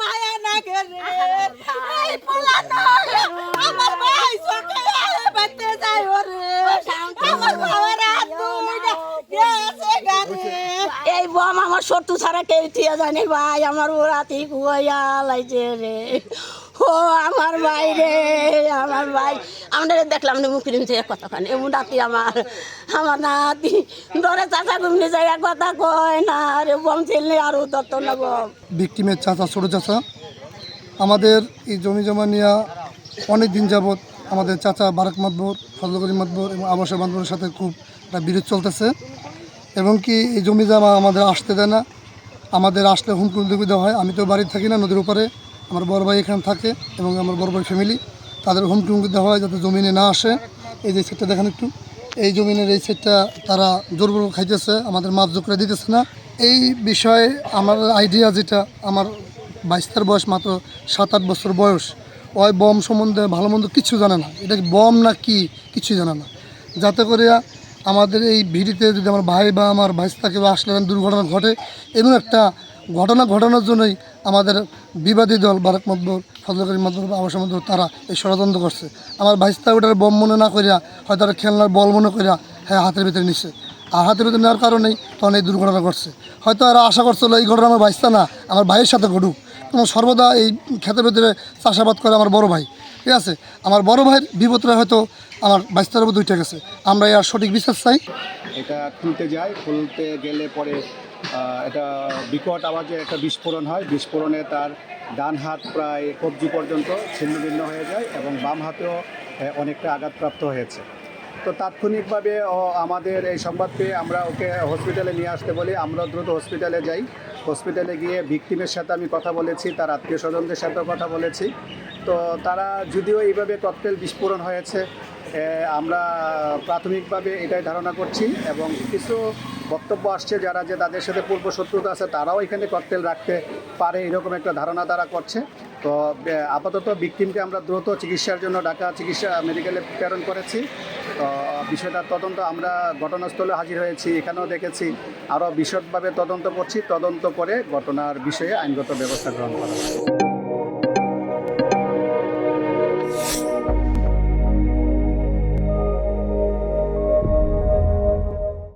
মায়া না গেলে এই পোলা আমার ভাই সকে বাতে যায় ওরে আমার বাবার হাত দুইটা গেছে গানে এই বম আমার শত্রু ছাড়া কেউ থিয়া জানি ভাই আমার ওরাতি কুয়া লাইছে রে ও আমার ভাই রে আমার ভাই আমরা দেখলাম না মুখের মুখে কতক্ষণ এমন রাতি আমার নাতি ধরে চাচা ঘুমনে যায় কথা কয় না রে বম ছেলে আর উত্তর না বম ভিকটিমের চাচা ছোট চাচা আমাদের এই জমি জমা নিয়ে অনেক দিন যাবৎ আমাদের চাচা বারাক মাতবর ফজল করিম মাতবর এবং আবাসা মাতবরের সাথে খুব একটা বিরোধ চলতেছে এবং কি এই জমি জমা আমাদের আসতে দেয় না আমাদের আসলে হুমকি দেওয়া হয়। আমি তো বাড়িতে থাকি না, নদীর উপরে আমার বড় ভাই এখানে থাকে এবং আমার বড় ভাই ফ্যামিলি, তাদের হুমকি দেওয়া হয় যাতে জমিনে না আসে। এই যে সেটটা দেখেন একটু, এই জমিনের এই সেটটা তারা জোরপূর্বক খাইতেছে, আমাদের মাপ জোক করে দিতেছে না। এই বিষয়ে আমার আইডিয়া যেটা, আমার 22-23 বয়স, মাত্র 7-8 বছর বয়স, ওই বম সম্বন্ধে ভালো মন্দ কিছু জানে না, এটা বম না কি কিছুই জানে না। যাতে করে আমাদের এই ভিডিতে যদি আমার ভাই বা আমার ভাইস্তা কেউ আসলে দুর্ঘটনা ঘটে, এমন একটা ঘটনা ঘটানোর জন্যই আমাদের বিবাদী দল বারাক মাতবর, ফজল করিম মাতবর, আবাসা মাতবর তারা এই ষড়যন্ত্র করছে। আমার ভাইস্তা ওটার বম মনে না করিয়া হয়তো তারা খেলনার বল মনে করিয়া হ্যাঁ হাতের ভিতরে নিচ্ছে, আর হাতের ভিতরে নেওয়ার কারণেই তখন এই দুর্ঘটনা ঘটছে। হয়তো এরা আশা করছিল এই ঘটনা আমার ভাইস্তা না আমার ভাইয়ের সাথে ঘটুক। তোমার সর্বদা এই ক্ষেতের ভিতরে চাষাবাদ করে আমার বড় ভাই, ঠিক আছে, আমার বড় ভাইয়ের বিপদটা হয়তো আমার বাইস্তার উপর দুইটা গেছে। আমরা এর সঠিক বিচার চাই। এটা খুলতে গেলে পরে এটা বিকট আওয়াজে একটা বিস্ফোরণ হয়। বিস্ফোরণে তার ডান হাত প্রায় কবজি পর্যন্ত ছিন্নভিন্ন হয়ে যায় এবং বাম হাতেও অনেকটা আঘাতপ্রাপ্ত হয়েছে। তো তাৎক্ষণিকভাবে আমাদের এই সংবাদ পেয়ে আমরা ওকে হসপিটালে নিয়ে আসতে বলি। আমরা দ্রুত হসপিটালে যাই। হসপিটালে গিয়ে ভিকটিমের সাথে আমি কথা বলেছি, তার আত্মীয় স্বজনদের সাথেও কথা বলেছি। তো তারা যদিও এইভাবে ককটেল বিস্ফোরণ হয়েছে, আমরা প্রাথমিকভাবে এটাই ধারণা করছি এবং কিছু বক্তব্য আসছে যারা যে তাদের সাথে পূর্ব শত্রুতা আছে তারাও এখানে ককটেল রাখতে পারে, এরকম একটা ধারণা তারা করছে। তো আপাতত ভিকটিমকে আমরা দ্রুত চিকিৎসার জন্য ঢাকা চিকিৎসা মেডিকেলে প্রেরণ করেছি। তো বিষয়টা তদন্ত, আমরা ঘটনাস্থলে হাজির হয়েছি, এখানেও দেখেছি, আরও বিশদভাবে তদন্ত করছি। তদন্ত করে ঘটনার বিষয়ে আইনগত ব্যবস্থা গ্রহণ করা হবে।